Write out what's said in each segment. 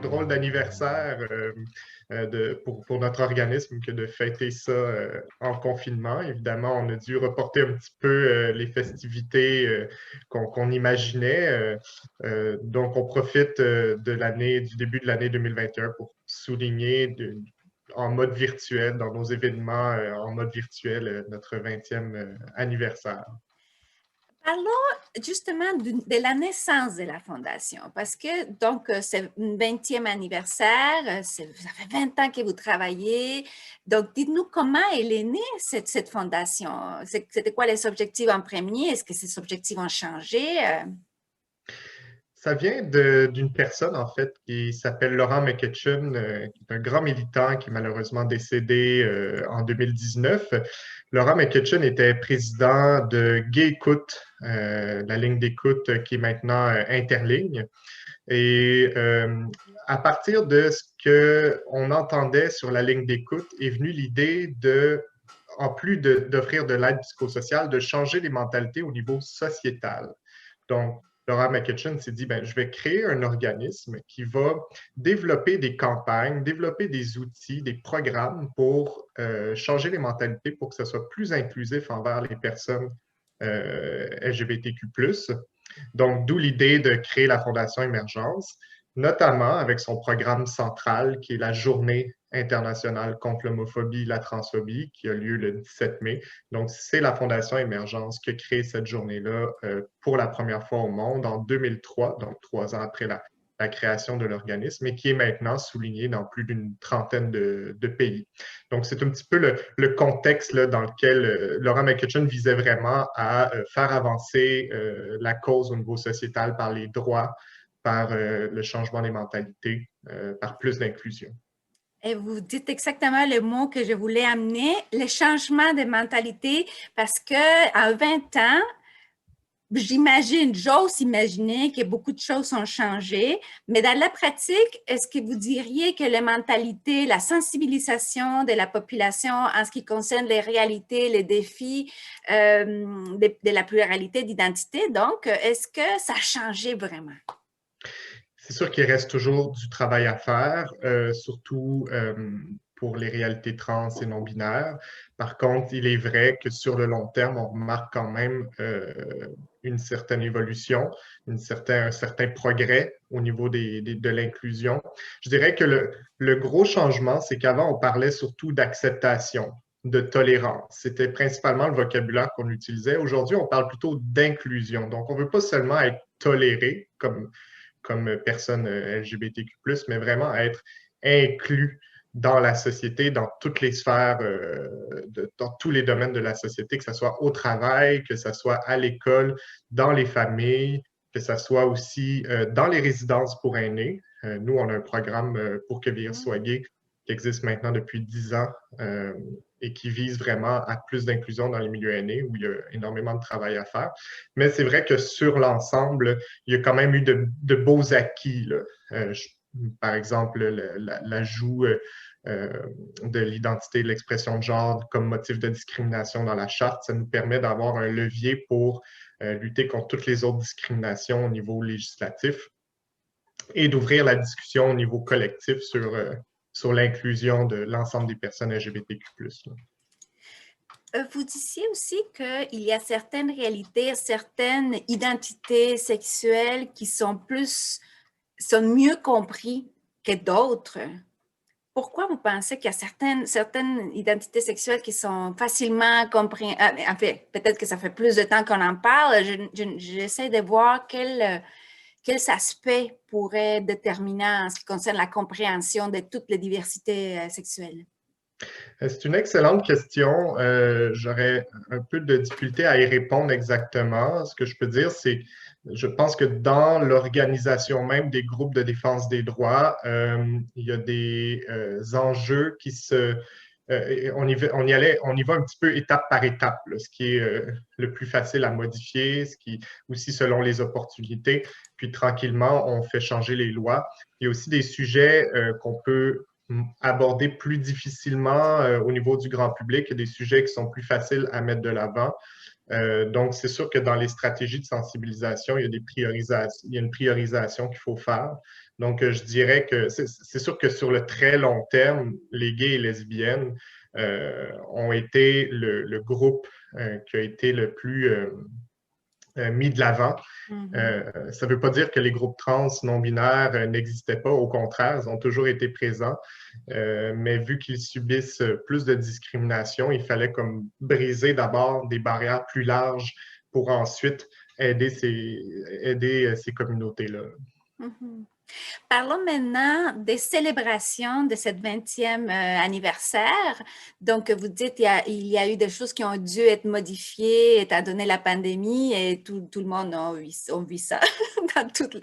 drôle d'anniversaire pour notre organisme que de fêter ça en confinement. Évidemment, on a dû reporter un petit peu les festivités qu'on imaginait. Donc, on profite du début de l'année 2021 pour souligner en mode virtuel, dans nos événements en mode virtuel, notre 20e anniversaire. Parlons justement de la naissance de la Fondation, parce que donc c'est le 20e anniversaire, ça fait 20 ans que vous travaillez. Donc, dites-nous comment elle est née, cette fondation? C'était quoi les objectifs en premier? Est-ce que ces objectifs ont changé? Ça vient d'une personne, en fait, qui s'appelle Laurent McEachin, qui est un grand militant qui est malheureusement décédé en 2019. Laurent McEachin était président de Gay Écoute, la ligne d'écoute qui est maintenant Interligne. Et à partir de ce qu'on entendait sur la ligne d'écoute, est venue l'idée en plus d'offrir de l'aide psychosociale, de changer les mentalités au niveau sociétal. Donc, Laurent McEachin s'est dit, je vais créer un organisme qui va développer des campagnes, développer des outils, des programmes pour changer les mentalités, pour que ce soit plus inclusif envers les personnes LGBTQ+. Donc, d'où l'idée de créer la Fondation Émergence, notamment avec son programme central qui est la Journée internationale contre l'homophobie et la transphobie qui a lieu le 17 mai. Donc, c'est la Fondation Émergence qui a créé cette journée-là pour la première fois au monde en 2003, donc 3 ans après la création de l'organisme, et qui est maintenant soulignée dans plus d'une trentaine de pays. Donc, c'est un petit peu le contexte là, dans lequel Laurent McEachin visait vraiment à faire avancer la cause au niveau sociétal par les droits, par le changement des mentalités, par plus d'inclusion. Et vous dites exactement le mot que je voulais amener, le changement de mentalité, parce qu'à 20 ans, j'ose imaginer que beaucoup de choses ont changé, mais dans la pratique, est-ce que vous diriez que les mentalités, la sensibilisation de la population en ce qui concerne les réalités, les défis de la pluralité d'identité, donc, est-ce que ça a changé vraiment? C'est sûr qu'il reste toujours du travail à faire, surtout pour les réalités trans et non-binaires. Par contre, il est vrai que sur le long terme, on remarque quand même une certaine évolution, un certain progrès au niveau de l'inclusion. Je dirais que le gros changement, c'est qu'avant, on parlait surtout d'acceptation, de tolérance. C'était principalement le vocabulaire qu'on utilisait. Aujourd'hui, on parle plutôt d'inclusion. Donc, on ne veut pas seulement être toléré comme personne LGBTQ+, mais vraiment être inclus dans la société, dans toutes les sphères, dans tous les domaines de la société, que ce soit au travail, que ce soit à l'école, dans les familles, que ce soit aussi dans les résidences pour aînés. Nous, on a un programme pour que vieillir soit gay qui existe maintenant depuis 10 ans et qui vise vraiment à plus d'inclusion dans les milieux aînés où il y a énormément de travail à faire. Mais c'est vrai que sur l'ensemble, il y a quand même eu de beaux acquis, là. Par exemple, l'ajout de l'identité et de l'expression de genre comme motif de discrimination dans la charte, ça nous permet d'avoir un levier pour lutter contre toutes les autres discriminations au niveau législatif et d'ouvrir la discussion au niveau collectif sur l'inclusion de l'ensemble des personnes LGBTQ+. Vous disiez aussi qu'il y a certaines réalités, certaines identités sexuelles qui sont mieux comprises que d'autres. Pourquoi vous pensez qu'il y a certaines identités sexuelles qui sont facilement comprises? En fait, peut-être que ça fait plus de temps qu'on en parle. J'essaie de voir quels aspects pourraient être déterminants en ce qui concerne la compréhension de toutes les diversités sexuelles. C'est une excellente question. J'aurais un peu de difficulté à y répondre exactement. Ce que je peux dire, c'est je pense que dans l'organisation même des groupes de défense des droits, il y a des enjeux qui on y va un petit peu étape par étape, là, ce qui est le plus facile à modifier, ce qui aussi selon les opportunités. Puis tranquillement, on fait changer les lois. Il y a aussi des sujets qu'on peut aborder plus difficilement au niveau du grand public, des sujets qui sont plus faciles à mettre de l'avant. Donc, c'est sûr que dans les stratégies de sensibilisation, il y a il y a une priorisation qu'il faut faire. Donc, je dirais que c'est sûr que sur le très long terme, les gays et lesbiennes ont été le groupe qui a été le plus mis de l'avant. Ça ne veut pas dire que les groupes trans non-binaires n'existaient pas, au contraire, ils ont toujours été présents, mais vu qu'ils subissent plus de discrimination, il fallait comme briser d'abord des barrières plus larges pour ensuite aider ces communautés-là. Mhm. Parlons maintenant des célébrations de cette 20e anniversaire. Donc, vous dites il y a eu des choses qui ont dû être modifiées étant donné la pandémie et tout le monde a vu ça dans toutes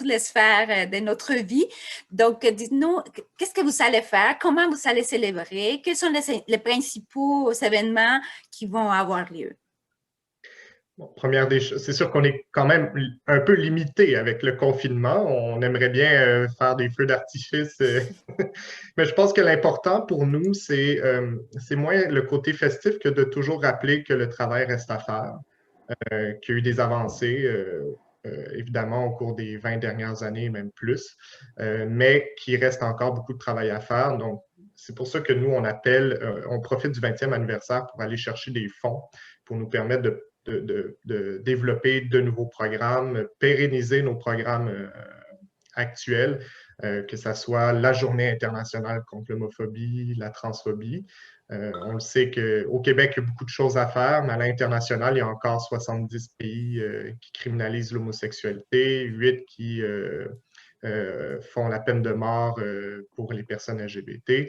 les sphères de notre vie. Donc, dites-nous, qu'est-ce que vous allez faire? Comment vous allez célébrer? Quels sont les principaux événements qui vont avoir lieu? Bon, première des choses, c'est sûr qu'on est quand même un peu limité avec le confinement. On aimerait bien faire des feux d'artifice, mais je pense que l'important pour nous, c'est moins le côté festif que de toujours rappeler que le travail reste à faire, qu'il y a eu des avancées, évidemment, au cours des 20 dernières années, même plus, mais qu'il reste encore beaucoup de travail à faire. Donc, c'est pour ça que nous, on profite du 20e anniversaire pour aller chercher des fonds pour nous permettre de développer de nouveaux programmes, pérenniser nos programmes actuels, que ce soit la Journée internationale contre l'homophobie, la transphobie. On le sait qu'au Québec, il y a beaucoup de choses à faire, mais à l'international, il y a encore 70 pays qui criminalisent l'homosexualité, 8 qui font la peine de mort pour les personnes LGBT.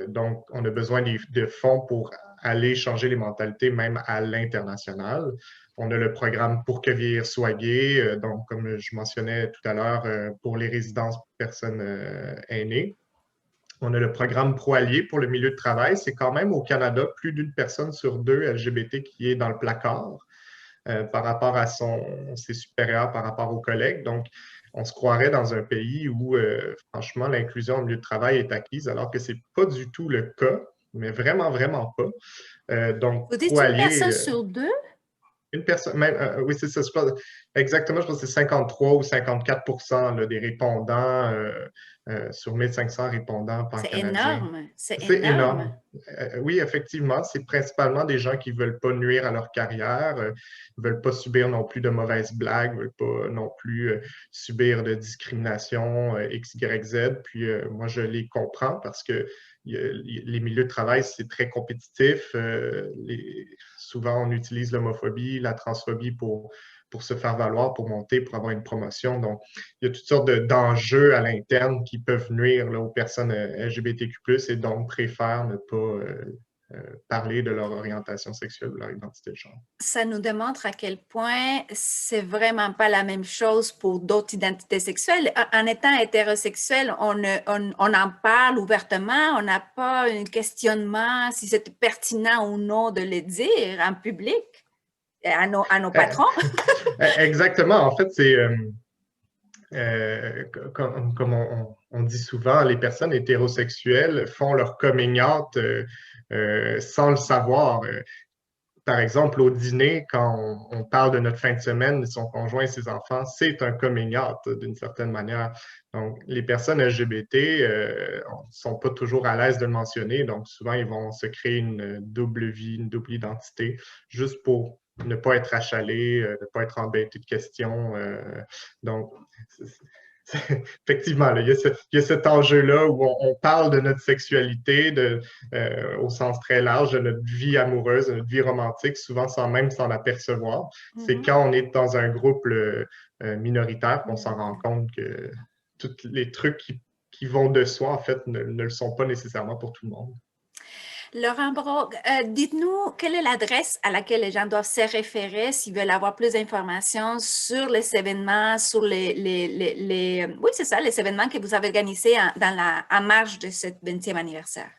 Donc, on a besoin de fonds pour aller changer les mentalités, même à l'international. On a le programme Pour que vieillir soit gay, donc comme je mentionnais tout à l'heure, pour les résidences pour personnes aînées. On a le programme Pro-Allié pour le milieu de travail. C'est quand même au Canada plus d'une personne sur deux LGBT qui est dans le placard par rapport à ses supérieurs, par rapport aux collègues. Donc, on se croirait dans un pays où, franchement, l'inclusion au milieu de travail est acquise, alors que ce n'est pas du tout le cas, mais vraiment, vraiment pas. Donc, Vous dites une Pro-Allié, personne sur deux? une personne, même, oui, c'est ça, exactement, je pense que c'est 53 ou 54 là, des répondants sur 1500 répondants C'est pan-canadiens. énorme, c'est C'est énorme. énorme. Oui, effectivement, c'est principalement des gens qui ne veulent pas nuire à leur carrière, ne veulent pas subir non plus de mauvaises blagues, ne veulent pas non plus subir de discrimination X, Y, Z. Puis moi, je les comprends parce que les milieux de travail, c'est très compétitif. Souvent, on utilise l'homophobie, la transphobie pour se faire valoir, pour monter, pour avoir une promotion. Donc, il y a toutes sortes d'enjeux à l'interne qui peuvent nuire là, aux personnes LGBTQ+, et donc préfèrent ne pas parler de leur orientation sexuelle ou leur identité de genre. Ça nous démontre à quel point c'est vraiment pas la même chose pour d'autres identités sexuelles. En étant hétérosexuel, on en parle ouvertement, on n'a pas un questionnement si c'est pertinent ou non de le dire en public à nos patrons. Exactement. En fait, c'est comme on dit souvent, les personnes hétérosexuelles font leur coming out sans le savoir. Par exemple, au dîner, quand on parle de notre fin de semaine, son conjoint et ses enfants, c'est un coming out d'une certaine manière. Donc, les personnes LGBT ne sont pas toujours à l'aise de le mentionner, donc souvent, ils vont se créer une double vie, une double identité, juste pour ne pas être achalés, ne pas être embêtés de questions. Donc, effectivement, là, il y a cet enjeu-là où on parle de notre sexualité au sens très large, de notre vie amoureuse, de notre vie romantique, souvent sans même s'en apercevoir. C'est quand on est dans un groupe minoritaire qu'on s'en rend compte que tous les trucs qui vont de soi, en fait, ne le sont pas nécessairement pour tout le monde. Laurent Brault, dites-nous quelle est l'adresse à laquelle les gens doivent se référer s'ils veulent avoir plus d'informations sur les événements, sur oui, c'est ça, les événements que vous avez organisés en marge de ce 20e anniversaire.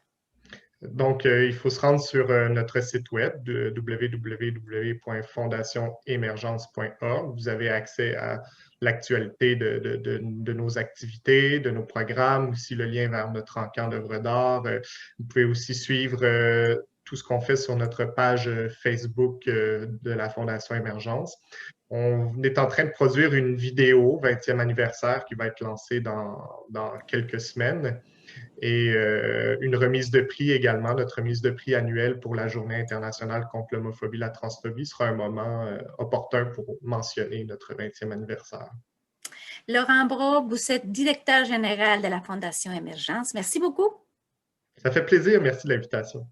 Donc, il faut se rendre sur notre site web de www.fondationemergence.org. Vous avez accès à l'actualité de nos activités, de nos programmes, aussi le lien vers notre encamp d'œuvres d'art. Vous pouvez aussi suivre tout ce qu'on fait sur notre page Facebook de la Fondation Émergence. On est en train de produire une vidéo 20e anniversaire qui va être lancée dans quelques semaines et une remise de prix également. Notre remise de prix annuelle pour la Journée internationale contre l'homophobie et la transphobie sera un moment opportun pour mentionner notre 20e anniversaire. Laurent Brault, vous êtes directeur général de la Fondation Émergence. Merci beaucoup. Ça fait plaisir. Merci de l'invitation.